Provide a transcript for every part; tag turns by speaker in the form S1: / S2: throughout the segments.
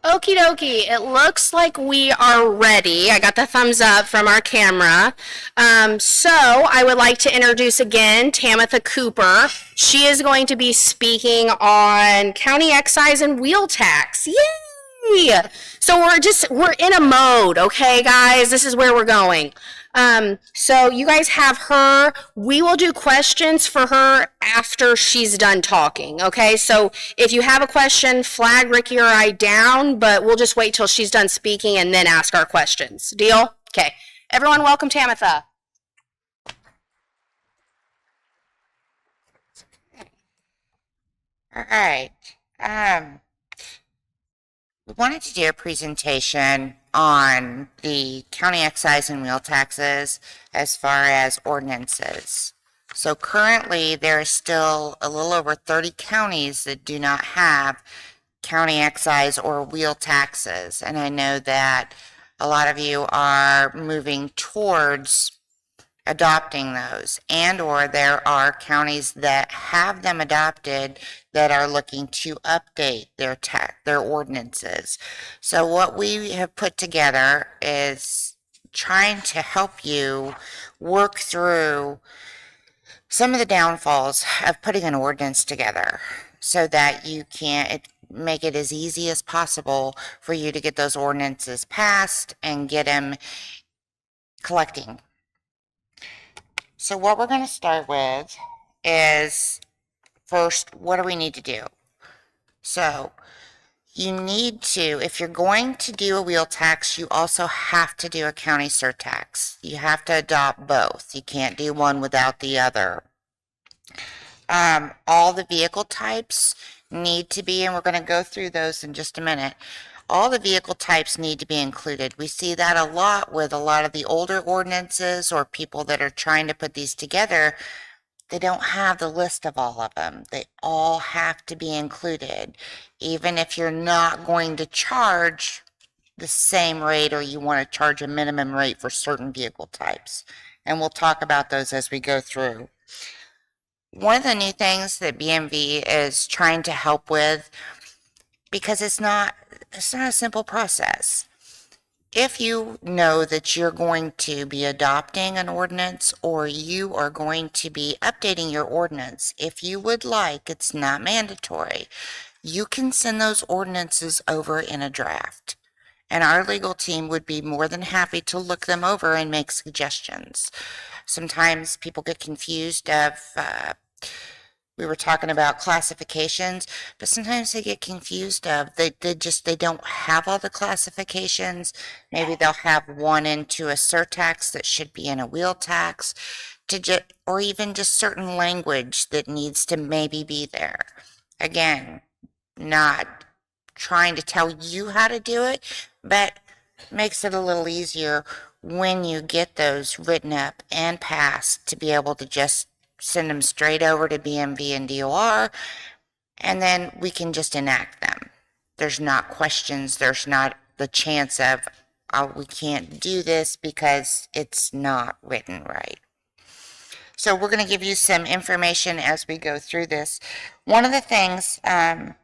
S1: Okie dokie. It looks like we are ready. I got the thumbs up from our camera. So I would like to introduce again Tamitha Cooper. She is going to be speaking on county excise and wheel tax. Yay! So we're in a mode, okay, guys? This is where we're going. So you guys have her. We will do questions for her after she's done talking, okay? So if you have a question, flag Ricky or I down, but we'll just wait till she's done speaking and then ask our questions. Deal? Okay. Everyone, welcome Tamitha.
S2: All right. We wanted to do a presentation on the county excise and wheel taxes as far as ordinances. So currently there are still a little over 30 counties that do not have county excise or wheel taxes. And I know that a lot of you are moving towards adopting those, and or there are counties that have them adopted that are looking to update their ordinances. So what we have put together is trying to help you work through some of the downfalls of putting an ordinance together so that you can make it as easy as possible for you to get those ordinances passed and get them collecting. So what we're going to start with is first, what do we need to do? So you need to, if you're going to do a wheel tax, you also have to do a county surtax. You have to adopt both. You can't do one without the other. All the vehicle types need to be, and we're going to go through those in just a minute. All the vehicle types need to be included. We see that a lot with a lot of the older ordinances or people that are trying to put these together. They don't have the list of all of them. They all have to be included, even if you're not going to charge the same rate or you want to charge a minimum rate for certain vehicle types. And we'll talk about those as we go through. One of the new things that BMV is trying to help with, because it's not a simple process. If you know that you're going to be adopting an ordinance or you are going to be updating your ordinance, if you would like, it's not mandatory, you can send those ordinances over in a draft. And our legal team would be more than happy to look them over and make suggestions. Sometimes people get confused we were talking about classifications, but sometimes they get confused they don't have all the classifications. Maybe they'll have one into a surtax that should be in a wheel tax, or even just certain language that needs to maybe be there. Again, not trying to tell you how to do it, but makes it a little easier when you get those written up and passed to be able to just send them straight over to BMV and DOR, and then we can just enact them. There's not questions. There's not the chance of, oh, we can't do this because it's not written right. So we're going to give you some information as we go through this. One of the things I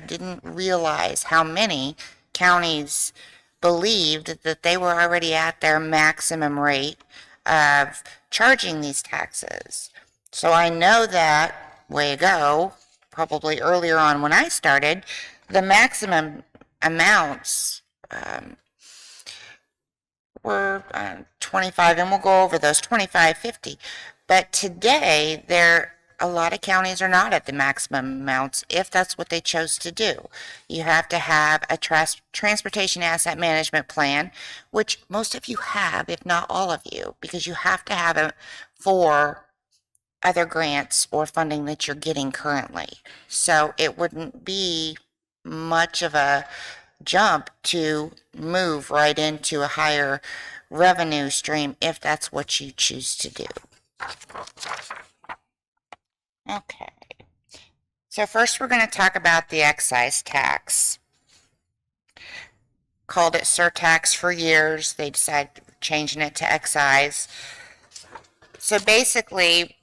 S2: didn't realize how many counties believed that they were already at their maximum rate of charging these taxes. So I know that way ago, probably earlier on when I started, the maximum amounts were 25, and we'll go over those 25, 50. But today, a lot of counties are not at the maximum amounts if that's what they chose to do. You have to have a transportation asset management plan, which most of you have, if not all of you, because you have to have it for other grants or funding that you're getting currently. So it wouldn't be much of a jump to move right into a higher revenue stream if that's what you choose to do. Okay, so first we're going to talk about the excise tax. Called it surtax for years. They decided changing it to excise. So basically,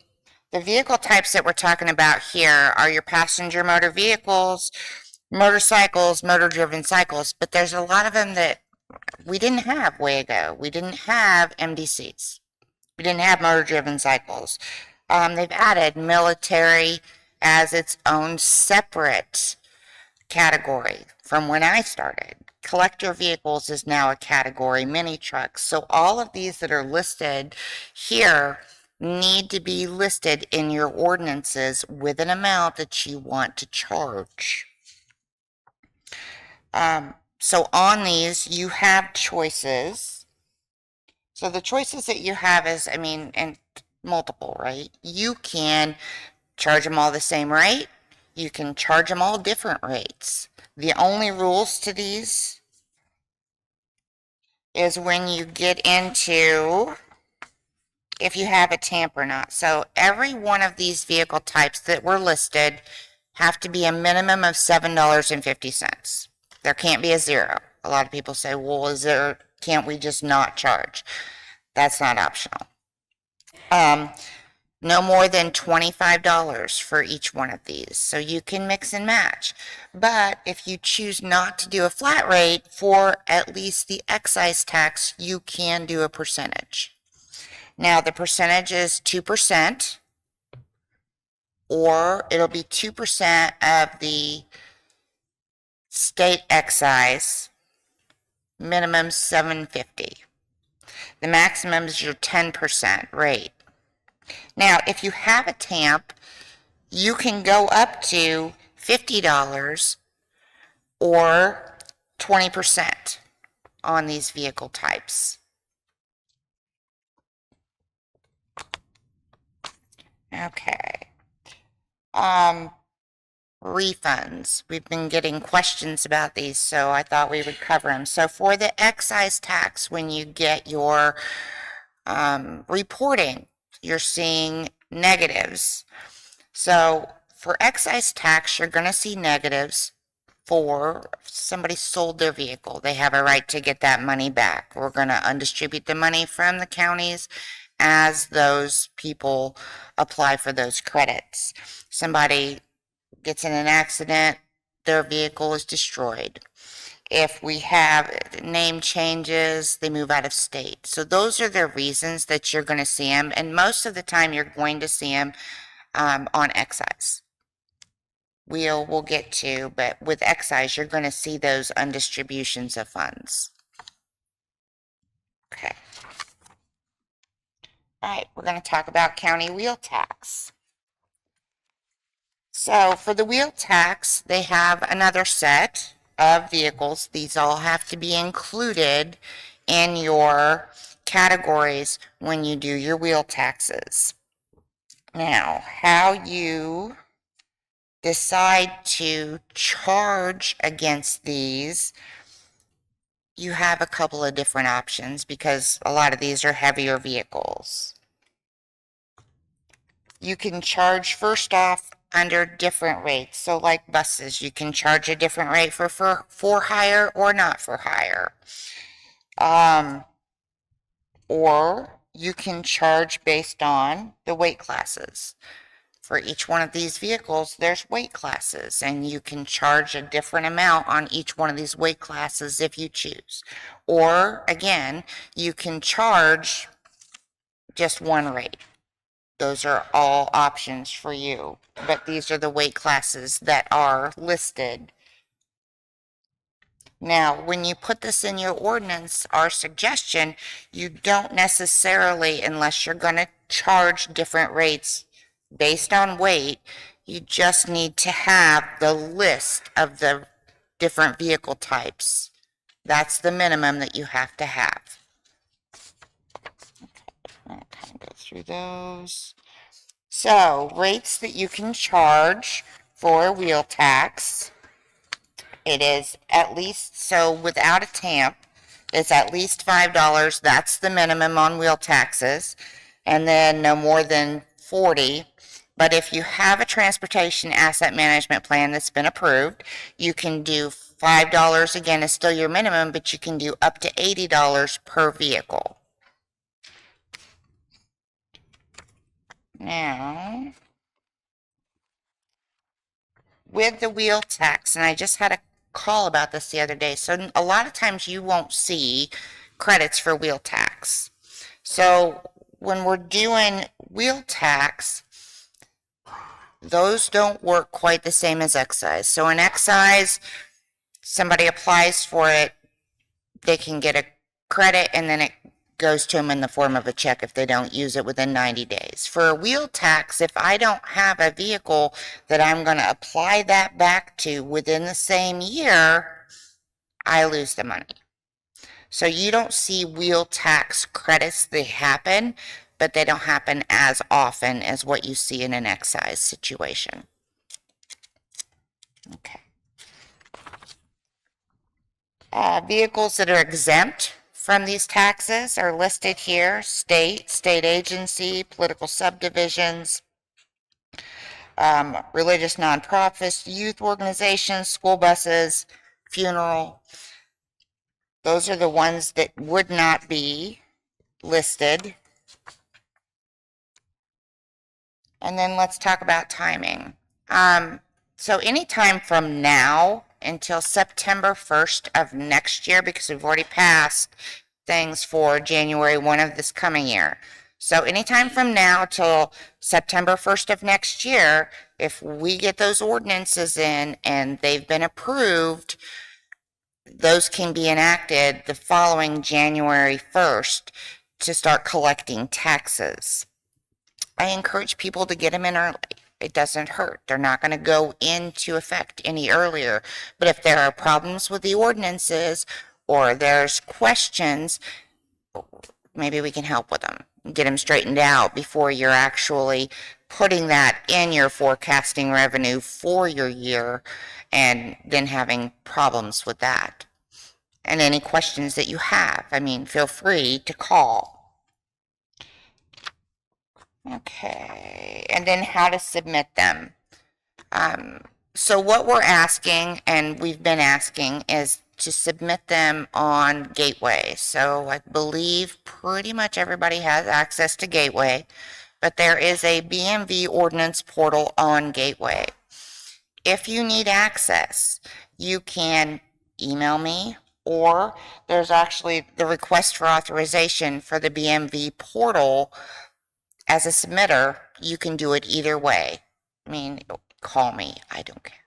S2: The vehicle types that we're talking about here are your passenger motor vehicles, motorcycles, motor-driven cycles, but there's a lot of them that we didn't have way ago. We didn't have MDCs. We didn't have motor-driven cycles. They've added military as its own separate category from when I started. Collector vehicles is now a category, mini trucks. So all of these that are listed here need to be listed in your ordinances with an amount that you want to charge. So on these, you have choices. So the choices that you have is, I mean, and multiple, right? You can charge them all the same rate. You can charge them all different rates. The only rules to these is when you get into if you have a tamp or not. So every one of these vehicle types that were listed have to be a minimum of $7.50. There can't be a zero. A lot of people say, well, can't we just not charge? That's not optional. No more than $25 for each one of these. So you can mix and match. But if you choose not to do a flat rate for at least the excise tax, you can do a percentage. Now the percentage is 2%, or it'll be 2% of the state excise, minimum $7.50. The maximum is your 10% rate. Now, if you have a tamp, you can go up to $50 or 20% on these vehicle types. Okay. Refunds. We've been getting questions about these, so I thought we would cover them. So for the excise tax, when you get your reporting, you're seeing negatives. So for excise tax, you're going to see negatives for somebody sold their vehicle. They have a right to get that money back. We're going to undistribute the money from the counties as those people apply for those credits. Somebody gets in an accident, their vehicle is destroyed. If we have name changes, they move out of state. So those are the reasons that you're going to see them, and most of the time you're going to see them on excise. We'll get to, but with excise, you're going to see those undistributions of funds. Okay. All right, we're going to talk about county wheel tax. So for the wheel tax, they have another set of vehicles. These all have to be included in your categories when you do your wheel taxes. Now, how you decide to charge against these, you have a couple of different options because a lot of these are heavier vehicles. You can charge first off under different rates. So like buses, you can charge a different rate for hire or not for hire. Or you can charge based on the weight classes. For each one of these vehicles, there's weight classes, and you can charge a different amount on each one of these weight classes if you choose. Or, again, you can charge just one rate. Those are all options for you, but these are the weight classes that are listed. Now, when you put this in your ordinance, our suggestion, you don't necessarily, unless you're going to charge different rates based on weight, you just need to have the list of the different vehicle types. That's the minimum that you have to have. Okay, I'll kind of go through those. So, rates that you can charge for a wheel tax. It is at least, so without a tamp, it's at least $5. That's the minimum on wheel taxes. And then no more than 40. But if you have a transportation asset management plan that's been approved, you can do $5 again is still your minimum, but you can do up to $80 per vehicle. Now, with the wheel tax, and I just had a call about this the other day, so a lot of times you won't see credits for wheel tax. So when we're doing wheel tax, those don't work quite the same as excise. So in excise, somebody applies for it, they can get a credit, and then it goes to them in the form of a check if they don't use it within 90 days. For a wheel tax, if I don't have a vehicle that I'm going to apply that back to within the same year, I lose the money. So you don't see wheel tax credits. They happen, but they don't happen as often as what you see in an excise situation. Okay. Vehicles that are exempt from these taxes are listed here: state agency, political subdivisions, religious nonprofits, youth organizations, school buses, funeral. Those are the ones that would not be listed. And then let's talk about timing. So anytime from now until September 1st of next year, because we've already passed things for January 1 of this coming year. So anytime from now till September 1st of next year, if we get those ordinances in and they've been approved, those can be enacted the following January 1st to start collecting taxes. I encourage people to get them in early. It doesn't hurt. They're not going to go into effect any earlier. But if there are problems with the ordinances or there's questions, maybe we can help with them, get them straightened out before you're actually putting that in your forecasting revenue for your year and then having problems with that. And any questions that you have, feel free to call. Okay, and then how to submit them. So what we're asking, and we've been asking, is to submit them on Gateway. So I believe pretty much everybody has access to Gateway, but there is a BMV ordinance portal on Gateway. If you need access, you can email me, or there's actually the request for authorization for the BMV portal. As a submitter, you can do it either way. Call me, I don't care.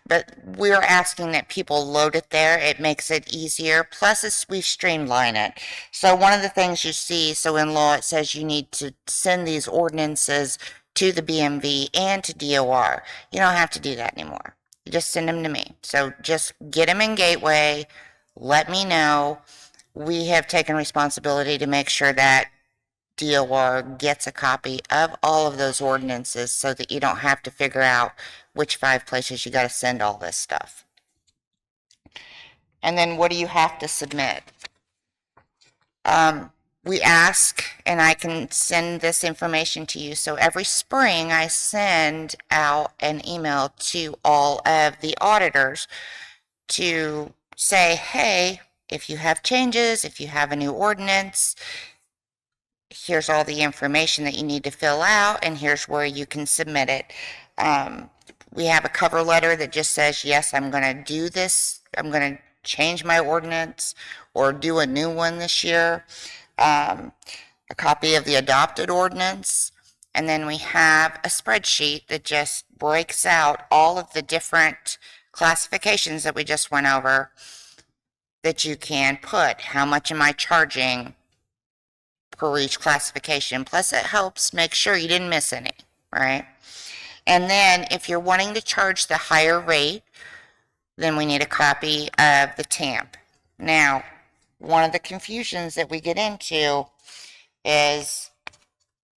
S2: But we're asking that people load it there. It makes it easier. Plus, we've streamlined it. So one of the things you see, so in law, it says you need to send these ordinances to the BMV and to DOR. You don't have to do that anymore. You just send them to me. So just get them in Gateway. Let me know. We have taken responsibility to make sure that DOR gets a copy of all of those ordinances so that you don't have to figure out which 5 places you got to send all this stuff. And then what do you have to submit? We ask, and I can send this information to you. So every spring I send out an email to all of the auditors to say, hey, if you have changes, if you have a new ordinance, here's all the information that you need to fill out, and here's where you can submit it. We have a cover letter that just says, yes, I'm going to do this. I'm going to change my ordinance or do a new one this year. A copy of the adopted ordinance. And then we have a spreadsheet that just breaks out all of the different classifications that we just went over that you can put. How much am I charging per each classification? Plus it helps make sure you didn't miss any, right? And then if you're wanting to charge the higher rate, then we need a copy of the TAMP. Now, one of the confusions that we get into is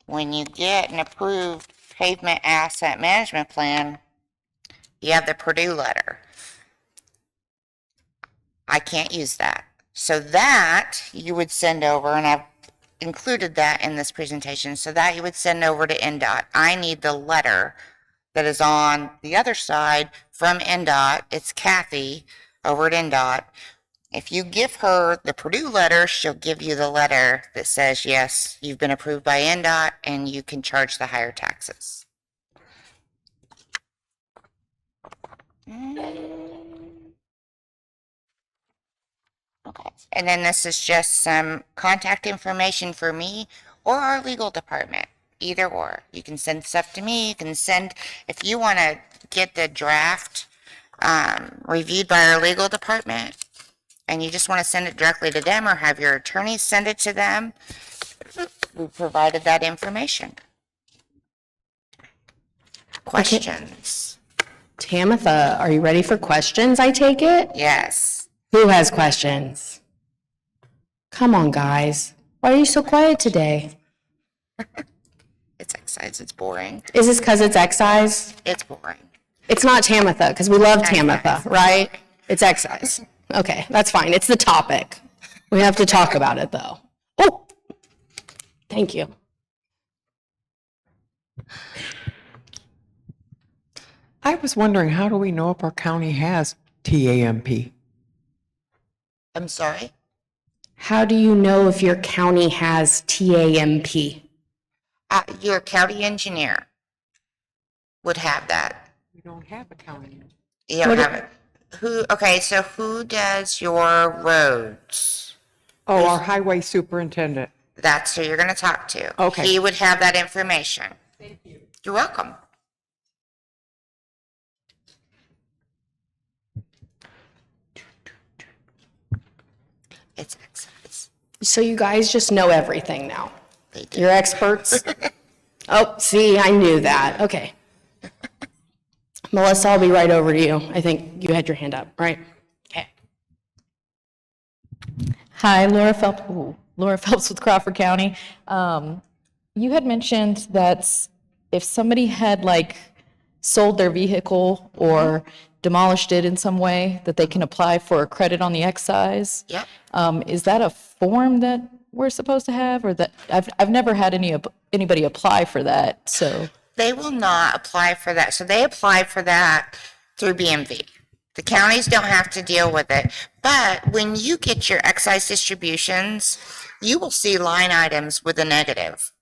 S2: when you get an approved pavement asset management plan, you have the Purdue letter. I can't use that. So that you would send over, and I've included that in this presentation, so that you would send over to NDOT. I need the letter that is on the other side from NDOT. It's Kathy over at NDOT If you give her the Purdue letter, she'll give you the letter that says, yes, you've been approved by NDOT and you can charge the higher taxes. Okay. And then this is just some contact information for me or our legal department. Either or. You can send stuff to me. You can send, if you want to get the draft reviewed by our legal department and you just want to send it directly to them or have your attorney send it to them, we provided that information. Questions?
S1: Tamitha, are you ready for questions, I take it?
S2: Yes.
S1: Who has questions? Come on, guys. Why are you so quiet today?
S2: It's excise. It's boring.
S1: Is this because it's excise?
S2: It's boring.
S1: It's not Tamitha, because we love Tamitha,
S2: Excise.
S1: right? It's excise. Okay, that's fine. It's the topic. We have to talk about it, though. Oh, thank you.
S3: I was wondering, how do we know if our county has TAMP?
S2: I'm sorry?
S1: How do you know if your county has TAMP?
S2: Your county engineer would have that.
S3: We don't have a county.
S2: You don't have it. Okay, so who does your roads?
S3: Oh, our highway superintendent.
S2: That's who you're going to talk to.
S3: Okay.
S2: He would have that information.
S3: Thank you.
S2: You're welcome. It's excise.
S1: So you guys just know everything now.
S2: They do.
S1: You're experts? Oh, see, I knew that. Okay. Melissa, I'll be right over to you. I think you had your hand up, right? Okay.
S4: Hi, Laura Phelps with Crawford County. You had mentioned that if somebody had sold their vehicle or demolished it in some way, that they can apply for a credit on the excise.
S2: Yep.
S4: Is that a form that we're supposed to have, or that I've never had anybody apply for that? So
S2: They will not apply for that. So they apply for that through BMV. The counties don't have to deal with it. But when you get your excise distributions, you will see line items with a negative.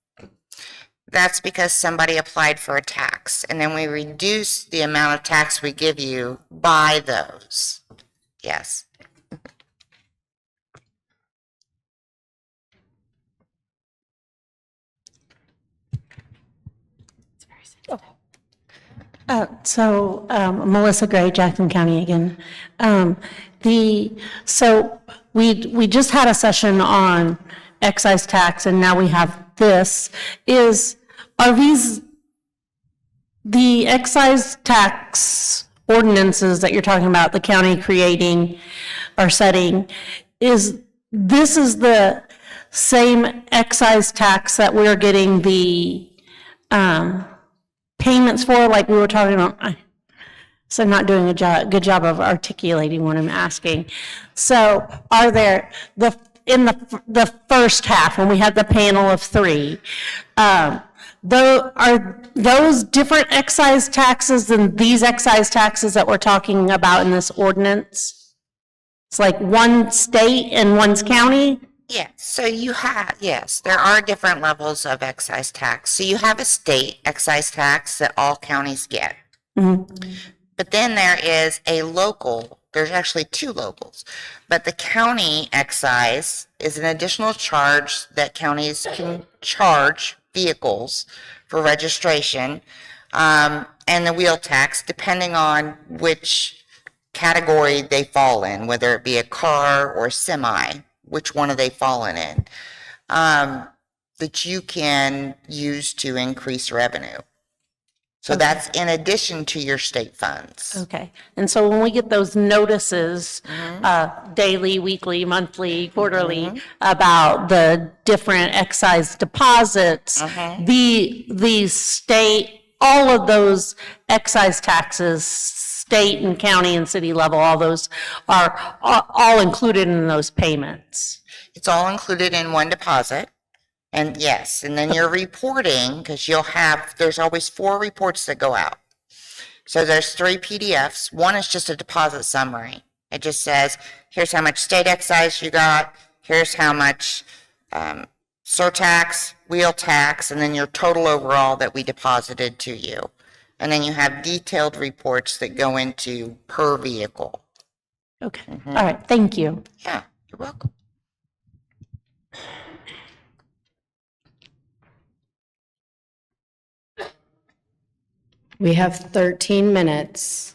S2: That's because somebody applied for a tax, and then we reduce the amount of tax we give you by those. Yes.
S5: Melissa Gray, Jackson County again. So we just had a session on excise tax, and now we have this. Are these the excise tax ordinances that you're talking about, the county creating or setting? Is the same excise tax that we're getting the payments for, like we were talking about? So I'm not doing a good job of articulating what I'm asking. So are there, in the first half, when we had the panel of three, are those different excise taxes than these excise taxes that we're talking about in this ordinance? It's like one state and one's county?
S2: Yes, so yes, there are different levels of excise tax. So you have a state excise tax that all counties get.
S5: Mm-hmm.
S2: But then there is a local, there's actually two locals. But the county excise is an additional charge that counties can charge vehicles for registration, and the wheel tax, depending on which category they fall in, whether it be a car or semi, which one are they falling in, that you can use to increase revenue. So that's in addition to your state funds.
S5: Okay. And so when we get those notices, daily, weekly, monthly, quarterly, about the different excise deposits, the state, all of those excise taxes, state and county and city level, all those are all included in those payments.
S2: It's all included in one deposit. And yes, and then you're reporting, because there's always 4 reports that go out. So there's 3 PDFs. One is just a deposit summary. It just says, here's how much state excise you got, here's how much surtax, wheel tax, and then your total overall that we deposited to you. And then you have detailed reports that go into per vehicle.
S5: Okay, all right, thank you.
S2: Yeah, you're welcome.
S1: We have 13 minutes.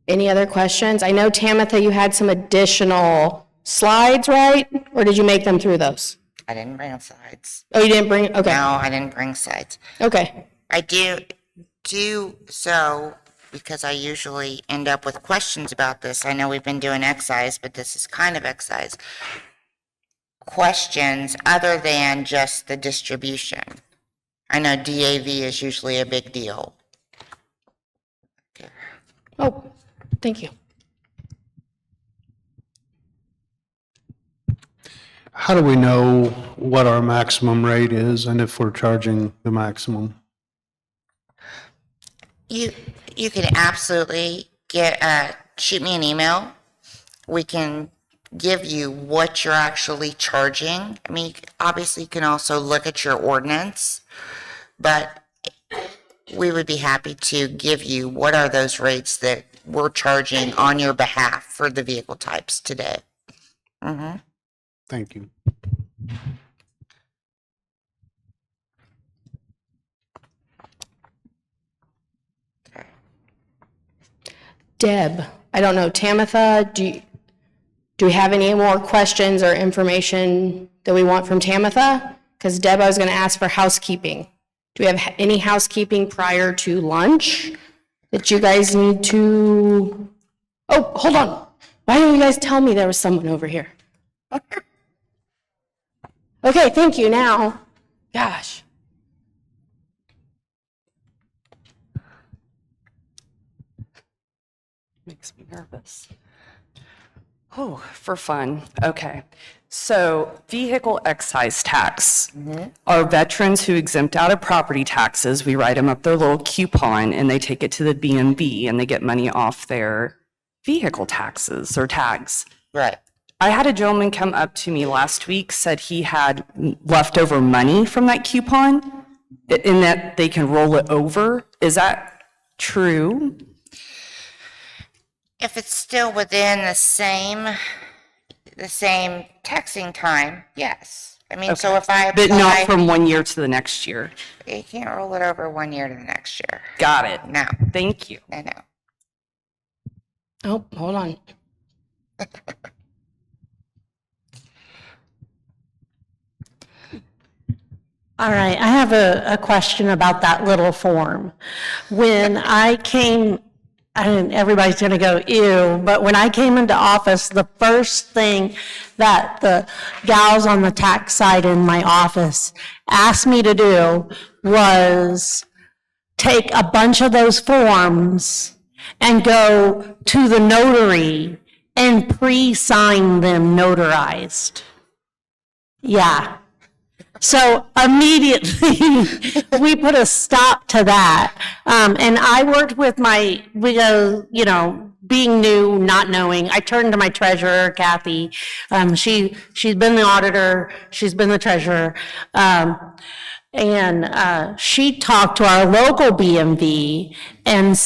S1: Any other questions? I know, Tamitha, you had some additional slides, right? Or did you make them through those?
S2: I didn't bring slides.
S1: Oh, you didn't bring, okay,
S2: No, I didn't bring slides.
S1: okay.
S2: I do so because I usually end up with questions about this. I know we've been doing excise, but this is kind of excise. Questions other than just the distribution. I know DAV is usually a big deal.
S1: Oh, thank you.
S6: How do we know what our maximum rate is and if we're charging the maximum?
S2: You can absolutely shoot me an email. We can give you what you're actually charging. I mean, obviously you can also look at your ordinance, but we would be happy to give you what are those rates that we're charging on your behalf for the vehicle types today. Mm-hmm.
S6: Thank you.
S1: Deb, I don't know, Tamitha, do we have any more questions or information that we want from Tamitha? Because Deb, I was going to ask for housekeeping. Do we have any housekeeping prior to lunch that you guys need to? Oh, hold on. Why didn't you guys tell me there was someone over here? Okay, thank you now. Gosh.
S7: Makes me nervous. Oh, for fun. Okay. So vehicle excise tax. Our veterans who exempt out of property taxes, we write them up their little coupon and they take it to the BMV and they get money off their vehicle taxes or tags.
S2: Right.
S7: I had a gentleman come up to me last week, said he had leftover money from that coupon and that they can roll it over. Is that true?
S2: If it's still within the same taxing time, yes. I mean, so if I
S7: But not
S2: apply,
S7: from 1 year to the next year.
S2: you can't roll it over 1 year to the next year.
S7: Got it.
S2: No,
S7: Thank you.
S2: no.
S1: Oh, hold on.
S5: All right, I have a question about that little form. When I came, and everybody's gonna go, ew, but when I came into office, the first thing that the gals on the tax side in my office asked me to do was take a bunch of those forms and go to the notary and pre-sign them notarized. Yeah. So immediately, we put a stop to that. And I worked with being new, not knowing, I turned to my treasurer, Kathy. She's been the auditor, she's been the treasurer. She talked to our local BMV and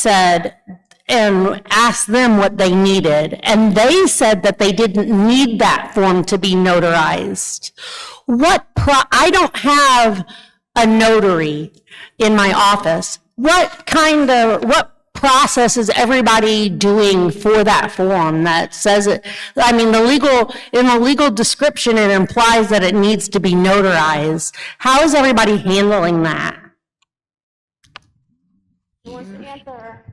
S5: asked them what they needed. And they said that they didn't need that form to be notarized. I don't have a notary in my office. What process is everybody doing for that form that says it? I mean, in the legal description, it implies that it needs to be notarized. How is everybody handling that?
S1: Who wants to answer?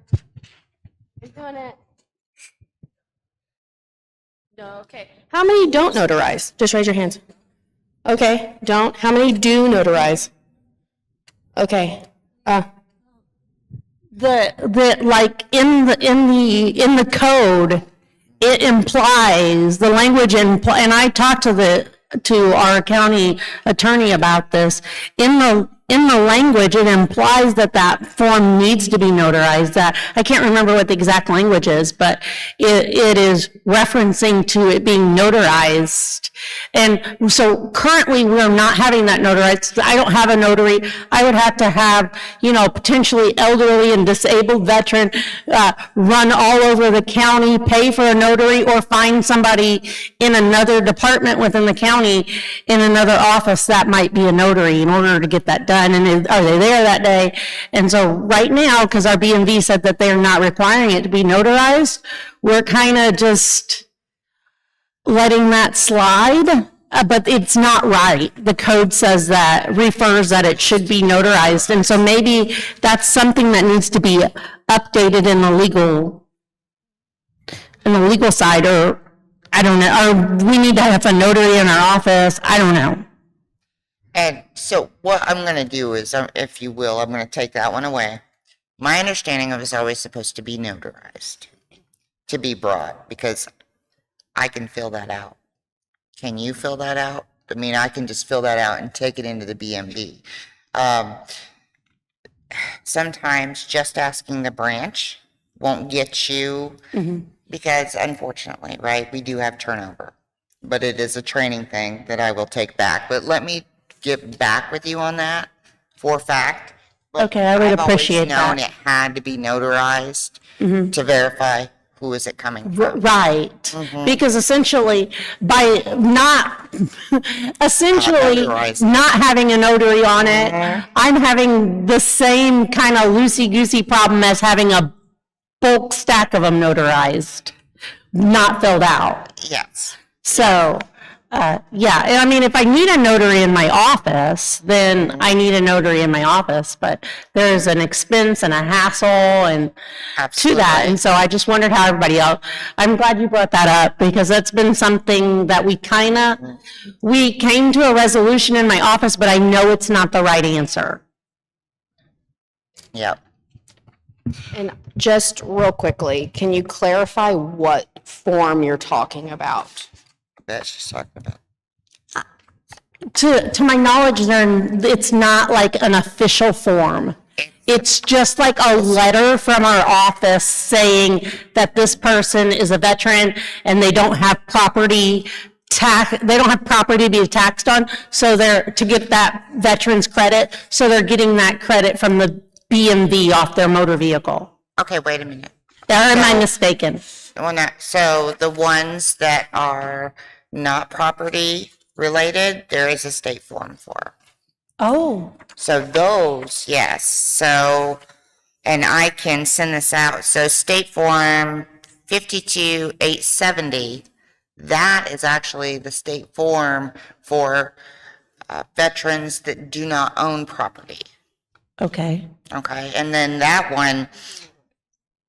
S1: Who's doing it? No, okay. How many don't notarize? Just raise your hands. Okay, don't. How many do notarize? Okay.
S5: Like in the code, it implies the language and I talked to our county attorney about this. In in the language, it implies that that form needs to be notarized. That, I can't remember what the exact language is, but it is referencing to it being notarized. And so currently, we're not having that notarized. I don't have a notary. I would have to have, potentially elderly and disabled veteran run all over the county, pay for a notary, or find somebody in another department within the county in another office that might be a notary in order to get that done. And are they there that day? And so right now, because our BMV said that they're not requiring it to be notarized, we're kind of just letting that slide, but it's not right. The code says that, refers that it should be notarized. And so maybe that's something that needs to be updated in the legal side, or I don't know, or we need to have a notary in our office. I don't know.
S2: And so what I'm going to do is, if you will, I'm going to take that one away. My understanding of it is always supposed to be notarized, to be brought, because I can fill that out. Can you fill that out? I mean, I can just fill that out and take it into the BMV. Sometimes just asking the branch won't get you, because unfortunately, right, we do have turnover. But it is a training thing that I will take back. But let me get back with you on that for a fact. But
S5: Okay, I would appreciate
S2: I've always known
S5: that.
S2: it had to be notarized to verify who is it coming from.
S5: Right, because essentially, by not, essentially
S2: notarized.
S5: not having a notary on it, I'm having the same kind of loosey-goosey problem as having a bulk stack of them notarized, not filled out.
S2: Yes.
S5: So, yeah, and I mean, if I need a notary in my office, then I need a notary in my office, but there's an expense and a hassle and to that.
S2: Absolutely.
S5: And so I just wondered how everybody else, I'm glad you brought that up, because that's been something that we came to a resolution in my office, but I know it's not the right answer.
S2: Yep.
S1: And just real quickly, can you clarify what form you're talking about?
S2: That's just talking about.
S5: To my knowledge, it's not like an official form. It's just like a letter from our office saying that this person is a veteran and they don't have property to be taxed on, so they're, to get that veteran's credit, so they're getting that credit from the BMV off their motor vehicle.
S2: Okay, wait a minute.
S5: Or am I mistaken?
S2: So the ones that are not property related, there is a state form for.
S5: Oh,
S2: So those, yes. So, and I can send this out. So state form 52870, that is actually the state form for veterans that do not own property.
S5: okay.
S2: Okay, and then that one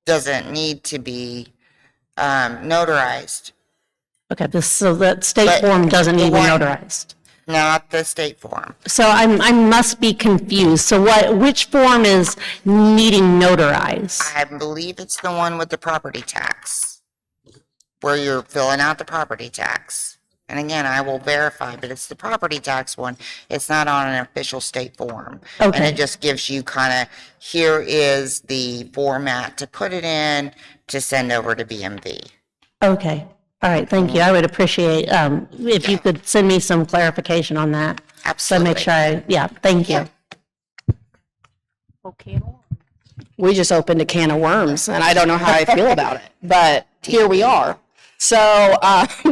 S2: doesn't need to be notarized,
S5: Okay, so that state
S2: But
S5: form doesn't
S2: the
S5: need to be
S2: one-
S5: notarized.
S2: not the state form.
S5: So I must be confused. So which form is needing notarized?
S2: I believe it's the one with the property tax, where you're filling out the property tax. And again, I will verify, but it's the property tax one. It's not on an official state form. And
S5: Okay.
S2: it just gives you kind of, here is the format to put it in to send over to BMV.
S5: Okay, all right, thank you. I would appreciate, if you could send me some clarification on that. So
S2: Absolutely.
S5: make sure thank you.
S1: We just opened a can of worms, and I don't know how I feel about it, but here we are. So,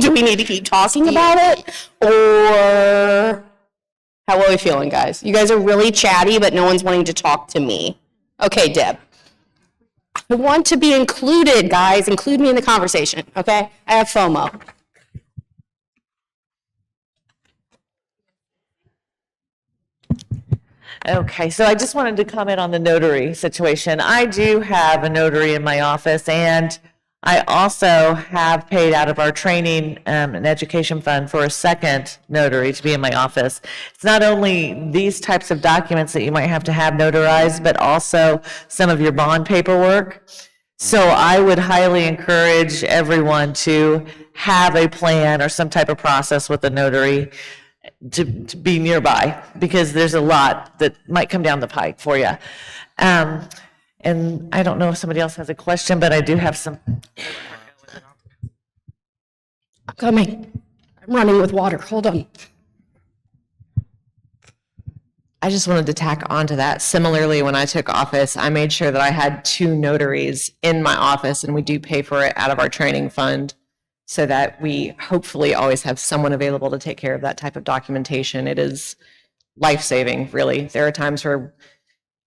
S1: do we need to keep talking about it, or how are we feeling, guys? You guys are really chatty, but no one's wanting to talk to me. Okay, Deb. I want to be included, guys. Include me in the conversation, okay? I have FOMO.
S8: Okay, so I just wanted to comment on the notary situation. I do have a notary in my office, and I also have paid out of our training and education fund for a second notary to be in my office. It's not only these types of documents that you might have to have notarized, but also some of your bond paperwork. So I would highly encourage everyone to have a plan or some type of process with a notary. to be nearby, because there's a lot that might come down the pike for you. And I don't know if somebody else has a question, but I do have some.
S9: Coming. I'm running with water. Hold on. I just wanted to tack onto that. Similarly, when I took office, I made sure that I had 2 notaries in my office, and we do pay for it out of our training fund so that we hopefully always have someone available to take care of that type of documentation. It is life-saving, really. There are times where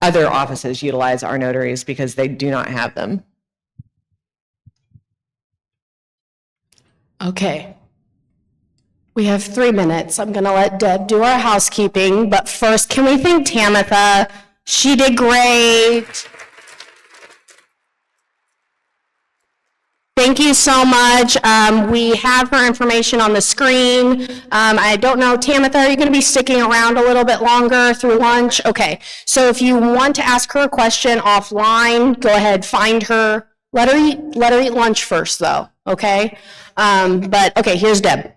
S9: other offices utilize our notaries because they do not have them. Okay. We have 3 minutes. I'm going to let Deb do our housekeeping, but first, can we thank Tamitha? She did great. Thank you so much. We have her information on the screen. I don't know, Tamitha, are you going to be sticking around a little bit longer through lunch? Okay, so if you want to ask her a question offline, go ahead, find her. Let her eat lunch first, though, okay? But, okay, here's Deb.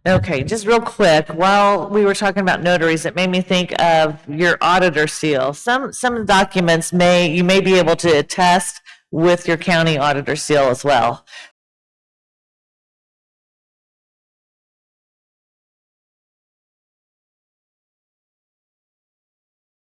S8: Okay, just real quick, while we were talking about notaries, it made me think of your auditor seal. Some documents you may be able to attest with your county auditor seal as well.